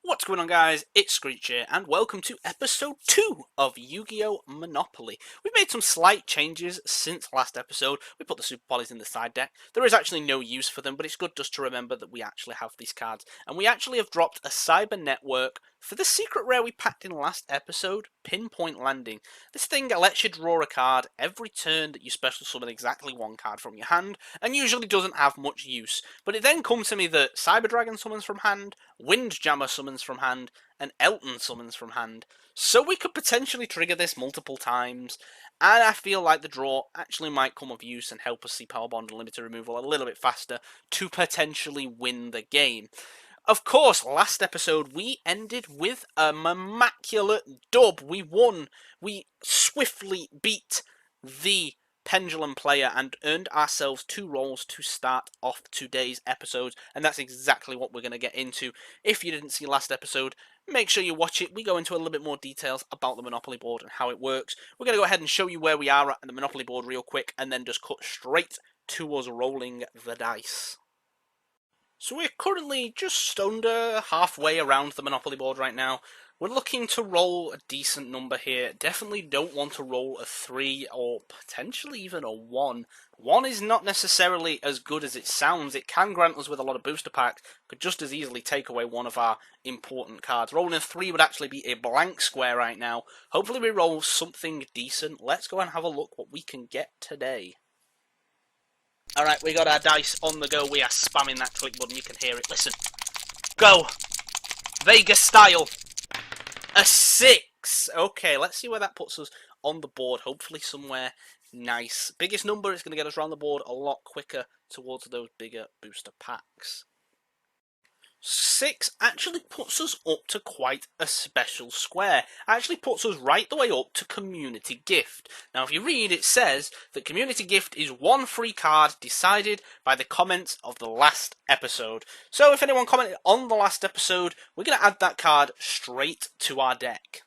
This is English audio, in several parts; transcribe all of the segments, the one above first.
What's going on, guys? It's Screech here, and welcome to episode 2 of Yu-Gi-Oh! Monopoly. We've made some slight changes since last episode. We put the Super Polys in the side deck. There is actually no use for them, but it's good just to remember that we actually have these cards. And we actually have dropped a Cyber Network for the secret rare we packed in last episode, Pinpoint Landing. This thing lets you draw a card every turn that you special summon exactly one card from your hand, and usually doesn't have much use. But it then comes to me that Cyber Dragon summons from hand, Windjammer summons from hand, and Elton summons from hand. So we could potentially trigger this multiple times, and I feel like the draw actually might come of use and help us see Power Bond and Limited Removal a little bit faster to potentially win the game. Of course, last episode we ended with a immaculate dub. We won. We swiftly beat the Pendulum player and earned ourselves 2 rolls to start off today's episodes, and that's exactly what we're going to get into. If you didn't see last episode, make sure you watch it. We go into a little bit more details about the Monopoly board and how it works. We're going to go ahead and show you where we are at the Monopoly board real quick, and then just cut straight to us rolling the dice. So we're currently just under halfway around the Monopoly board right now. We're looking to roll a decent number here. Definitely don't want to roll a 3 or potentially even a 1. 1 is not necessarily as good as it sounds. It can grant us with a lot of booster packs. Could just as easily take away one of our important cards. Rolling a 3 would actually be a blank square right now. Hopefully we roll something decent. Let's go and have a look what we can get today. Alright, we got our dice on the go. We are spamming that click button. You can hear it. Listen. Go! Vegas style. A 6. Okay, let's see where that puts us on the board. Hopefully somewhere nice. Biggest number is going to get us around the board a lot quicker towards those bigger booster packs. 6 actually puts us up to quite a special square. Actually puts us right the way up to Community Gift. Now if you read, it says that Community Gift is one free card decided by the comments of the last episode. So if anyone commented on the last episode, we're going to add that card straight to our deck.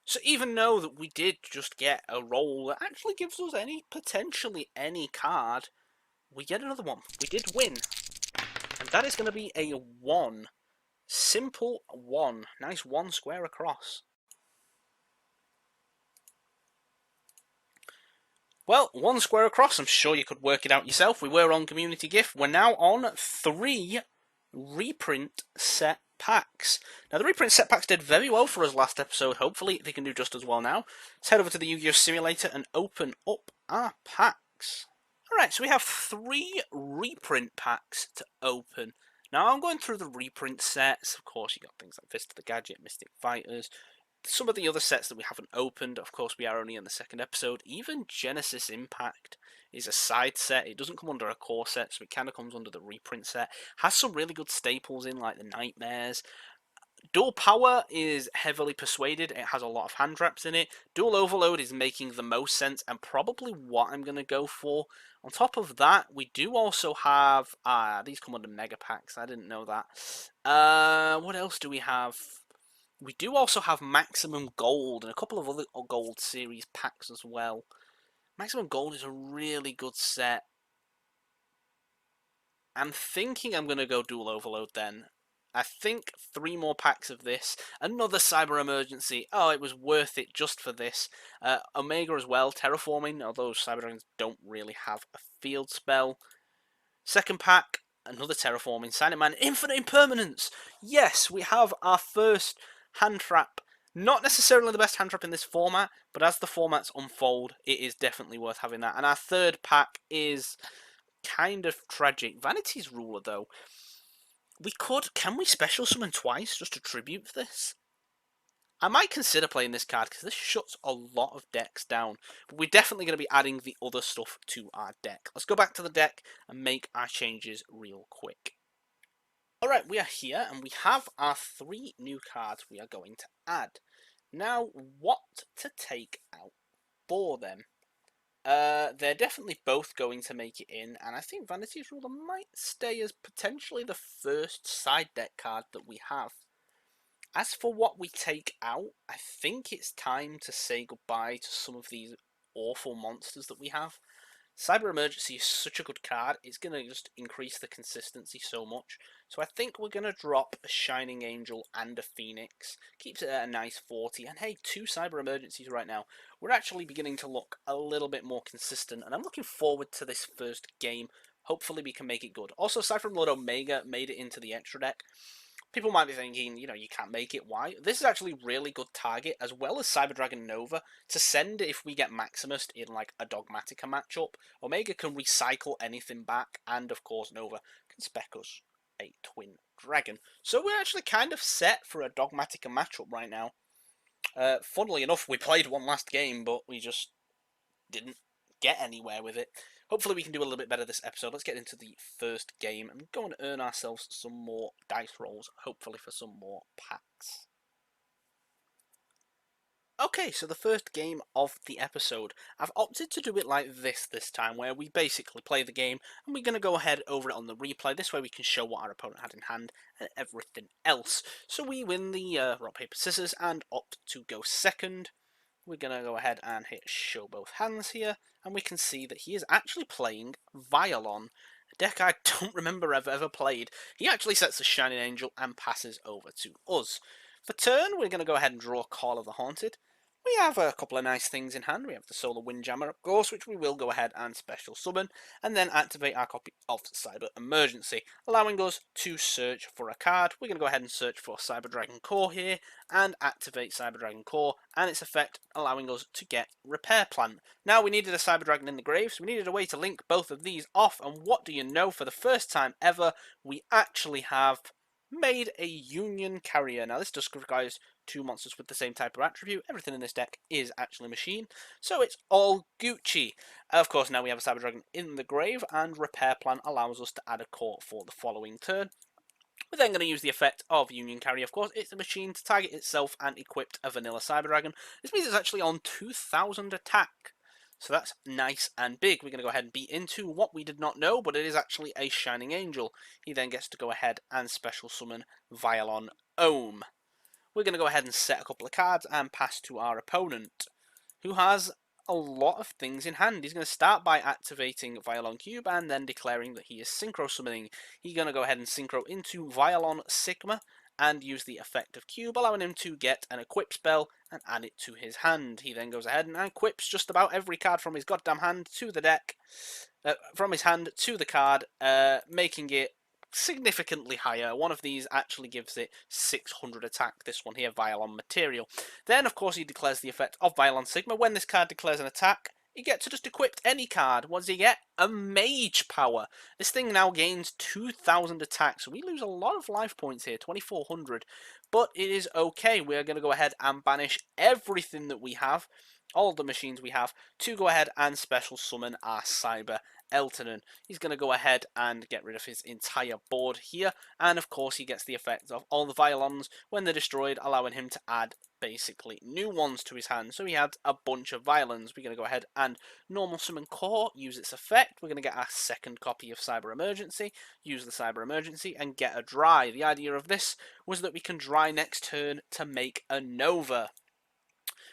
So even though that we did just get a roll that actually gives us potentially any card, we get another one. We did win. And that is going to be a 1. Simple 1. Nice 1 square across. Well, 1 square across. I'm sure you could work it out yourself. We were on Community Gift. We're now on 3 reprint set packs. Now, the reprint set packs did very well for us last episode. Hopefully, they can do just as well now. Let's head over to the Yu-Gi-Oh! Simulator and open up our packs. Alright, so we have 3 reprint packs to open. Now, I'm going through the reprint sets. Of course, you got things like Fist of the Gadget, Mystic Fighters. Some of the other sets that we haven't opened. Of course, we are only in the 2nd episode. Even Genesis Impact is a side set. It doesn't come under a core set, so it kind of comes under the reprint set. Has some really good staples in, like the Nightmares. Dual Power is heavily persuaded. It has a lot of hand traps in it. Dual Overload is making the most sense and probably what I'm going to go for. On top of that, we do also have... these come under Mega Packs. I didn't know that. What else do we have? We do also have Maximum Gold and a couple of other Gold Series packs as well. Maximum Gold is a really good set. I'm thinking I'm going to go Dual Overload then. I think 3 more packs of this. Another Cyber Emergency. Oh, it was worth it just for this. Omega as well. Terraforming, although Cyber Dragons don't really have a field spell. 2nd pack, another Terraforming. Silent Man, Infinite Impermanence. Yes, we have our first hand trap. Not necessarily the best hand trap in this format, but as the formats unfold, it is definitely worth having that. And our 3rd pack is kind of tragic. Vanity's Ruler, though. Can we special summon twice just to tribute this? I might consider playing this card because this shuts a lot of decks down. But we're definitely going to be adding the other stuff to our deck. Let's go back to the deck and make our changes real quick. Alright, we are here and we have our 3 new cards we are going to add. Now, what to take out for them? They're definitely both going to make it in, and I think Vanity's Ruler might stay as potentially the first side deck card that we have. As for what we take out, I think it's time to say goodbye to some of these awful monsters that we have. Cyber Emergency is such a good card, it's going to just increase the consistency so much. So I think we're going to drop a Shining Angel and a Phoenix. Keeps it at a nice 40. And hey, 2 Cyber Emergencies right now. We're actually beginning to look a little bit more consistent, and I'm looking forward to this first game. Hopefully we can make it good. Also, aside from Lord Omega made it into the extra deck, people might be thinking, you can't make it. Why? This is actually really good target, as well as Cyber Dragon Nova, to send if we get Maximus in like a Dogmatica matchup. Omega can recycle anything back, and of course Nova can spec us a Twin Dragon. So we're actually kind of set for a Dogmatica matchup right now. Funnily enough, we played one last game, but we just didn't get anywhere with it. Hopefully we can do a little bit better this episode. Let's get into the first game and go and earn ourselves some more dice rolls, hopefully for some more packs. Okay, so the first game of the episode. I've opted to do it like this time, where we basically play the game, and we're going to go ahead over it on the replay. This way we can show what our opponent had in hand and everything else. So we win the rock, paper, scissors, and opt to go second. We're going to go ahead and hit show both hands here, and we can see that he is actually playing Violon, a deck I don't remember I've ever played. He actually sets the Shining Angel and passes over to us. For turn, we're going to go ahead and draw Call of the Haunted. We have a couple of nice things in hand. We have the Solar Windjammer, of course, which we will go ahead and special summon, and then activate our copy of Cyber Emergency, allowing us to search for a card. We're going to go ahead and search for Cyber Dragon Core here, and activate Cyber Dragon Core, and its effect allowing us to get Repair Plant. Now, we needed a Cyber Dragon in the grave, so we needed a way to link both of these off, and what do you know, for the first time ever, we actually have made a Union Carrier. Now, this just requires 2 monsters with the same type of attribute. Everything in this deck is actually machine, so it's all Gucci. Of course, now we have a Cyber Dragon in the grave, and Repair Plan allows us to add a core for the following turn. We're then going to use the effect of Union Carrier. Of course, it's a machine to target itself and equip a vanilla Cyber Dragon. This means it's actually on 2000 attack. So that's nice and big. We're going to go ahead and beat into what we did not know, but it is actually a Shining Angel. He then gets to go ahead and special summon Violon Ohm. We're going to go ahead and set a couple of cards and pass to our opponent, who has a lot of things in hand. He's going to start by activating Violon Cube and then declaring that he is Synchro Summoning. He's going to go ahead and Synchro into Violon Sigma and use the effect of Cube, allowing him to get an equip spell and add it to his hand. He then goes ahead and equips just about every card from his goddamn hand to the deck, from his hand to the card, making it significantly higher. One of these actually gives it 600 attack, this one here, Violon Material. Then, of course, he declares the effect of Violon Sigma. When this card declares an attack, you get to just equip any card. What does he get? A Mage Power. This thing now gains 2000 attack, so we lose a lot of life points here, 2400. But it is okay. We're going to go ahead and banish everything that we have, all of the machines we have, to go ahead and special summon our Cyber Eltonen. He's going to go ahead and get rid of his entire board here, and of course he gets the effect of all the Violons when they're destroyed, allowing him to add basically new ones to his hand. So he had a bunch of Violons. We're going to go ahead and normal summon Core, use its effect. We're going to get our second copy of Cyber Emergency, use the Cyber Emergency, and get a Dry. The idea of this was that we can Dry next turn to make a Nova.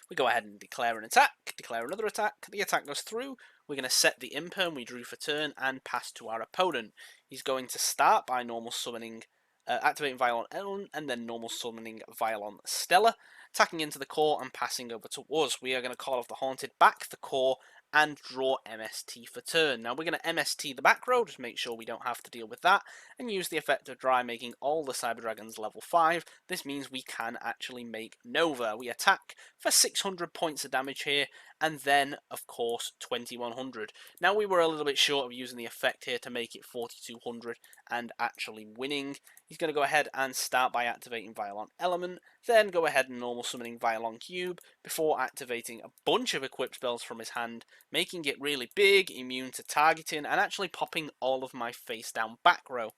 We go ahead and declare an attack, declare another attack, the attack goes through, we're going to set the imperm we drew for turn and pass to our opponent. He's going to start by normal summoning, activating Violon Elton, and then normal summoning Violon Stella, attacking into the core and passing over to us. We are going to Call off the Haunted, back the core, and draw MST for turn. Now we're going to MST the back row, just make sure we don't have to deal with that, and use the effect of Dry, making all the Cyber Dragons level 5. This means we can actually make Nova. We attack for 600 points of damage here, and then, of course, 2100. Now we were a little bit short of using the effect here to make it 4200 and actually winning. He's going to go ahead and start by activating Violon Element, then go ahead and normal summoning Violon Cube, before activating a bunch of equipped spells from his hand, making it really big, immune to targeting, and actually popping all of my face down back row.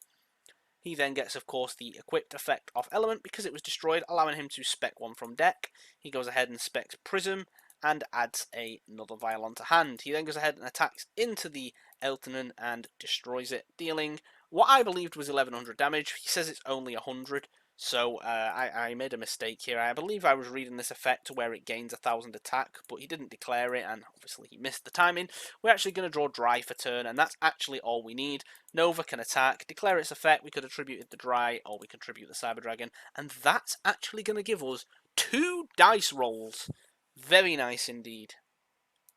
He then gets, of course, the equipped effect of Element because it was destroyed, allowing him to spec one from deck. He goes ahead and specs Prism and adds another Violon to hand. He then goes ahead and attacks into the Eltonen and destroys it, dealing what I believed was 1100 damage. He says it's only 100, So I made a mistake here. I believe I was reading this effect to where it gains 1,000 attack, but he didn't declare it, and obviously he missed the timing. We're actually going to draw Dry for turn, and that's actually all we need. Nova can attack, declare its effect, we could attribute it to Dry, or we contribute the Cyber Dragon, and that's actually going to give us 2 dice rolls. Very nice indeed.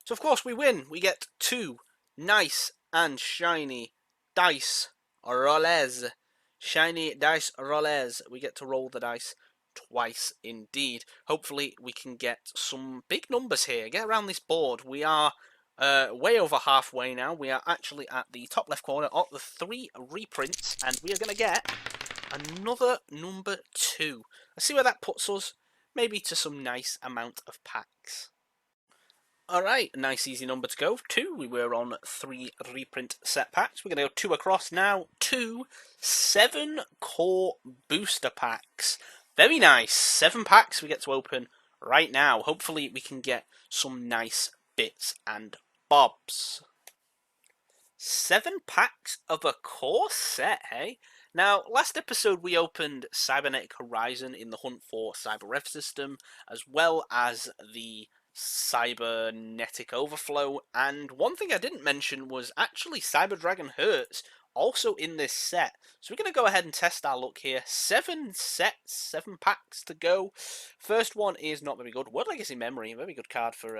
So of course we win. We get 2 nice and shiny dice rolls. Shiny dice rolls. We get to roll the dice twice indeed. Hopefully we can get some big numbers here. Get around this board. We are way over halfway now. We are actually at the top left corner of the 3 reprints, and we are going to get another number 2. Let's see where that puts us. Maybe to some nice amount of packs. Alright, nice easy number to go. 2, we were on 3 reprint set packs. We're going to go 2 across now. 2 7 core booster packs. Very nice. 7 packs we get to open right now. Hopefully we can get some nice bits and bobs. 7 packs of a core set, hey? Now, last episode we opened Cybernetic Horizon in the hunt for Cyber Rev system, as well as the Cybernetic Overflow, and one thing I didn't mention was actually Cyber Dragon Hurts also in this set. So we're going to go ahead and test our luck here. 7 sets, 7 packs to go. First one is not very good. World Legacy Memory, a very good card for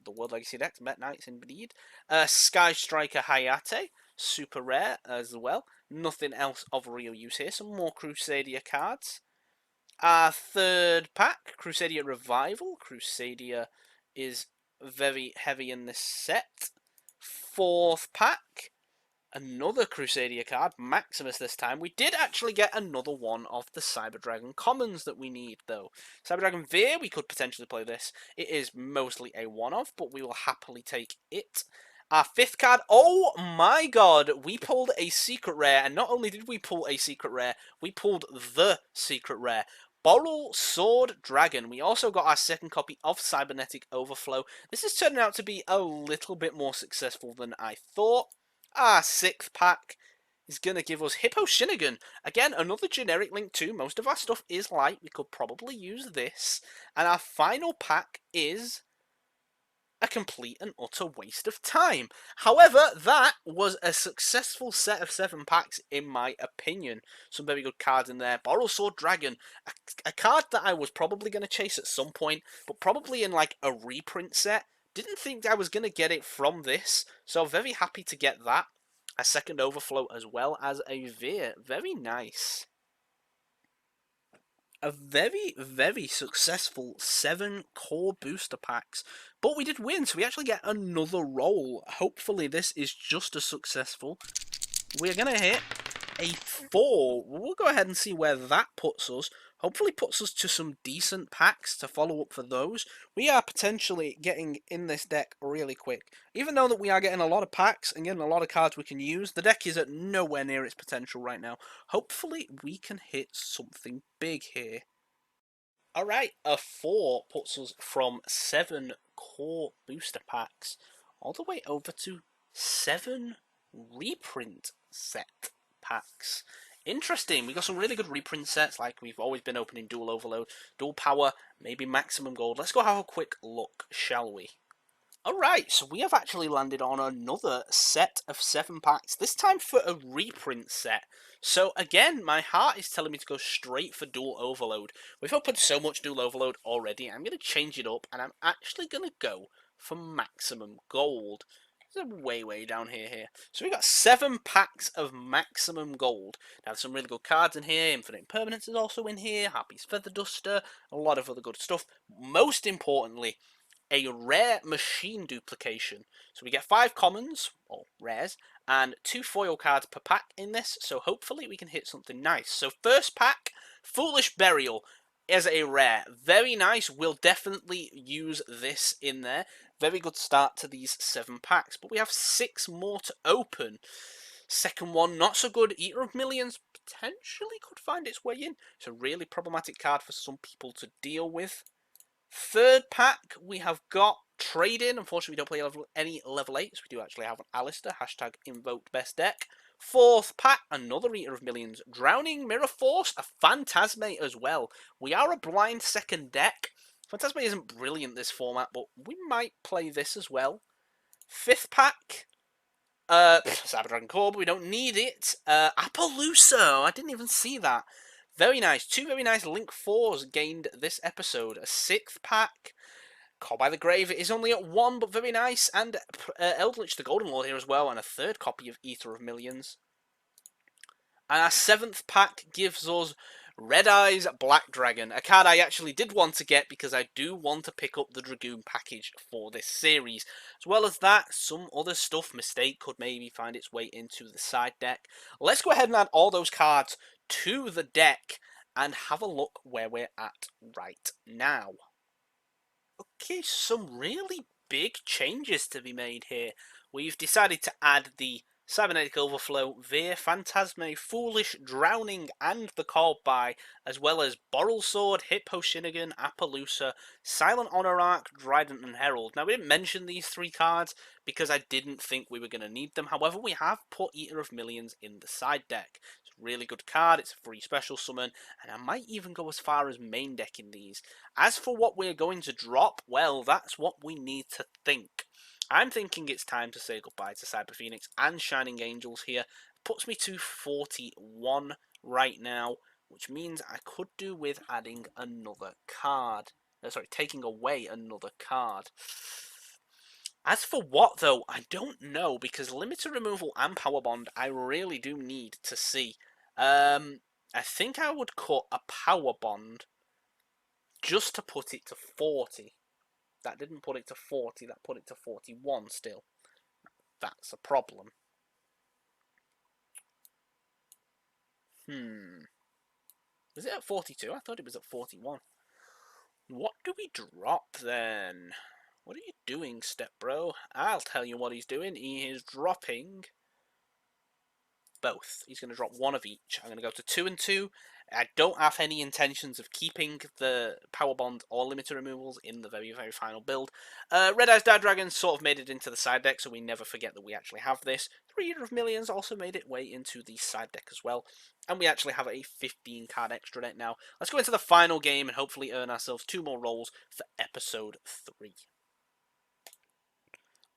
the World Legacy deck. Met Knights indeed. Sky Striker Hayate, super rare as well. Nothing else of real use here. Some more Crusadia cards. Our third pack, Crusadia Revival. Crusadia is very heavy in this set. Fourth pack, another Crusadia card, Maximus this time. We did actually get another one of the Cyber Dragon commons that we need, though. Cyber Dragon Veer, we could potentially play this. It is mostly a one-off, but we will happily take it. Our fifth card, oh my god, we pulled a secret rare, and not only did we pull a secret rare, we pulled the secret rare. Boral Sword Dragon. We also got our second copy of Cybernetic Overflow. This is turning out to be a little bit more successful than I thought. Our sixth pack is going to give us Hippo Shinnigan. Again, another generic link too. Most of our stuff is light. We could probably use this. And our final pack is a complete and utter waste of time. However, that was a successful set of 7 packs in my opinion. Some very good cards in there. Boral Sword Dragon, a card that I was probably going to chase at some point, but probably in like a reprint set. Didn't think I was going to get it from this, so very happy to get that. A second Overflow as well as a Veer. Very nice. A very, very successful 7 core booster packs. But we did win, so we actually get another roll. Hopefully this is just as successful. We're going to hit a 4. We'll go ahead and see where that puts us. Hopefully puts us to some decent packs to follow up for those. We are potentially getting in this deck really quick. Even though that we are getting a lot of packs and getting a lot of cards we can use, the deck is at nowhere near its potential right now. Hopefully we can hit something big here. Alright, a 4 puts us from 7 core booster packs all the way over to 7 reprint set packs. Interesting, we got some really good reprint sets like we've always been opening Dual Overload, Dual Power, maybe Maximum Gold. Let's go have a quick look, shall we? Alright, so we have actually landed on another set of 7 packs, this time for a reprint set. So again, my heart is telling me to go straight for Dual Overload. We've opened so much Dual Overload already, I'm going to change it up, and I'm actually going to go for Maximum Gold. It's way down here. So we got 7 packs of Maximum Gold. Now, there's some really good cards in here. Infinite Impermanence is also in here. Happy's Feather Duster. A lot of other good stuff. Most importantly, a rare machine duplication. So we get 5 commons, or rares, and 2 foil cards per pack in this. So hopefully we can hit something nice. So first pack, Foolish Burial as a rare. Very nice. We'll definitely use this in there. Very good start to these 7 packs. But we have 6 more to open. Second one, not so good. Eater of Millions potentially could find its way in. It's a really problematic card for some people to deal with. Third pack, we have got Trade-In. Unfortunately, we don't play any level 8s. We do actually have an Alistair. Hashtag invoked best deck. Fourth pack, another Eater of Millions. Drowning Mirror Force, a Phantasme as well. We are a blind second deck. Phantasme isn't brilliant this format, but we might play this as well. Fifth pack, Cyber Dragon Core, but we don't need it. Appaloosa, I didn't even see that. Very nice. Two very nice Link 4s gained this episode. A sixth pack, Call by the Grave. It is only at 1, but very nice. And Eldritch the Golden Lord here as well, and a third copy of Eater of Millions. And our seventh pack gives us Red Eyes Black Dragon, a card I actually did want to get because I do want to pick up the Dragoon package for this series. As well as that, some other stuff, Mistake, could maybe find its way into the side deck. Let's go ahead and add all those cards to the deck and have a look where we're at right now. Okay, some really big changes to be made here. We've decided to add the Cybernetic Overflow, Veer, Phantasme, Foolish, Drowning, and the Call By, as well as Boral Sword, Hippo Shinnigan, Appaloosa, Silent Honorarch, Dryden, and Herald. Now, we didn't mention these three cards because I didn't think we were going to need them. However, we have put Eater of Millions in the side deck. It's a really good card, it's a free special summon, and I might even go as far as main decking these. As for what we're going to drop, well, that's what we need to think. I'm thinking it's time to say goodbye to Cyber Phoenix and Shining Angels here. Puts me to 41 right now, which means I could do with adding another card. Taking away another card. As for what, though, I don't know, because Limited Removal and Power Bond I really do need to see. I think I would cut a Power Bond just to put it to 40. That didn't put it to 40, that put it to 41 still. That's a problem. Was it at 42? I thought it was at 41. What do we drop then? What are you doing, Step Bro? I'll tell you what he's doing. He is dropping both. He's going to drop one of each. I'm going to go to 2 and 2. I don't have any intentions of keeping the Power Bond or Limited Removals in the very, very final build. Red Eyes Dire Dragon sort of made it into the side deck, so we never forget that we actually have this. 3 Eater of Millions also made it way into the side deck as well. And we actually have a 15 card extra deck now. Let's go into the final game and hopefully earn ourselves 2 more rolls for episode 3.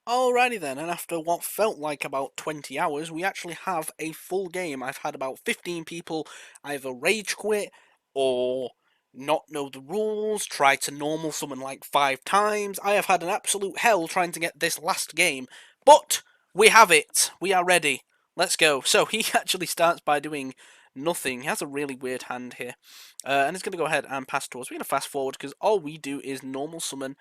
Alrighty then, and after what felt like about 20 hours, we actually have a full game. I've had about 15 people either rage quit or not know the rules, try to normal summon like 5 times. I have had an absolute hell trying to get this last game, but we have it. We are ready. Let's go. So he actually starts by doing nothing. He has a really weird hand here. And he's going to go ahead and pass to us. We're going to fast forward because all we do is normal summon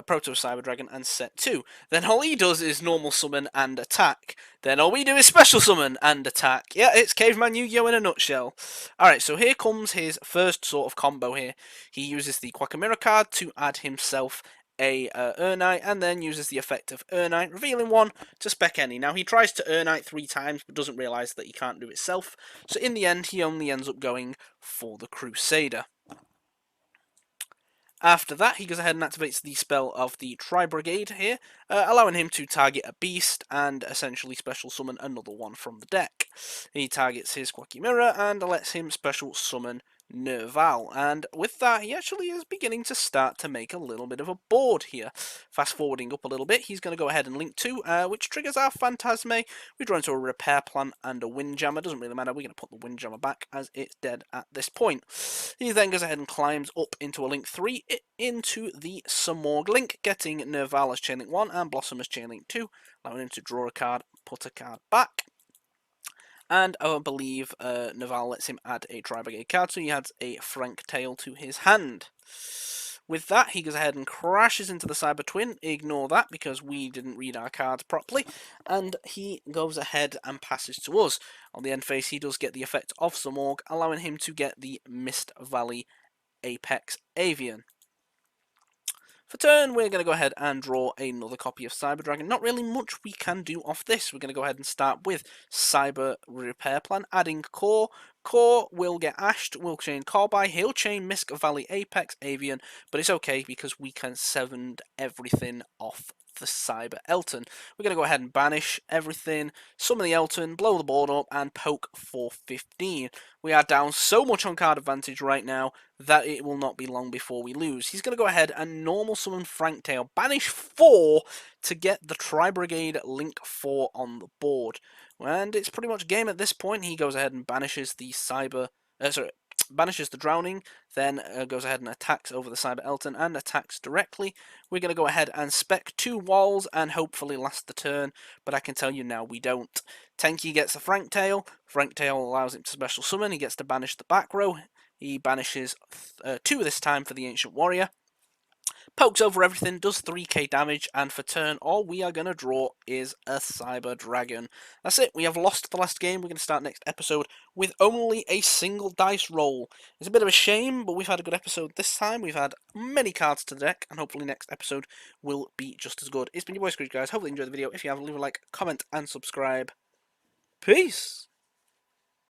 Proto Cyber Dragon and set 2. Then all he does is normal summon and attack. Then all we do is special summon and attack. Yeah, it's Caveman Yu-Gi-Oh! In a nutshell. Alright, so here comes his first sort of combo here. He uses the Quackamira card to add himself a Urnite, and then uses the effect of Urnite, revealing one to spec any. Now, he tries to Urnite 3 times, but doesn't realise that he can't do it self, so in the end, he only ends up going for the Crusader. After that, he goes ahead and activates the spell of the Tri-Brigade here, allowing him to target a beast and essentially special summon another one from the deck. He targets his Quackamira and lets him special summon Nerval, and with that he actually is beginning to start to make a little bit of a board here. Fast forwarding up a little bit, he's going to go ahead and link 2, which triggers our Phantasme. We draw into a Repair Plan and a Windjammer. Doesn't really matter, we're going to put the Windjammer back as it's dead at this point. He then goes ahead and climbs up into a link 3 into the Samorg link, getting Nerval as chain link 1 and Blossom as chain link 2, allowing him to draw a card, put a card back. And I believe Nerval lets him add a Tri-Brigade card, so he adds a Frank Tail to his hand. With that, he goes ahead and crashes into the Cyber Twin. Ignore that, because we didn't read our cards properly. And he goes ahead and passes to us. On the end phase, he does get the effect of Samorg, allowing him to get the Mist Valley Apex Avian. For turn, we're going to go ahead and draw another copy of Cyber Dragon. Not really much we can do off this. We're going to go ahead and start with Cyber Repair Plan, adding Core. Core will get ashed, we'll chain Call By, he'll chain Mist Valley Apex Avian, but it's okay because we can send everything off the Cyber Elton. We're going to go ahead and banish everything, summon the Elton, blow the board up, and poke for 15. We are down so much on card advantage right now that it will not be long before we lose. He's going to go ahead and normal summon Franktail, banish 4 to get the Tri-Brigade Link 4 on the board. And it's pretty much game at this point. He goes ahead and banishes the banishes the Drowning, then goes ahead and attacks over the Cyber Elton and attacks directly. We're going to go ahead and spec 2 walls and hopefully last the turn, but I can tell you now we don't. Tenki gets the Franktail. Franktail allows him to special summon. He gets to banish the back row. He banishes 2 this time for the Ancient Warrior. Pokes over everything, does 3k damage, and for turn, all we are going to draw is a Cyber Dragon. That's it, we have lost the last game. We're going to start next episode with only a single dice roll. It's a bit of a shame, but we've had a good episode this time. We've had many cards to the deck, and hopefully next episode will be just as good. It's been your boy Scrooge, guys. Hopefully you enjoyed the video. If you have, leave a like, comment, and subscribe. Peace!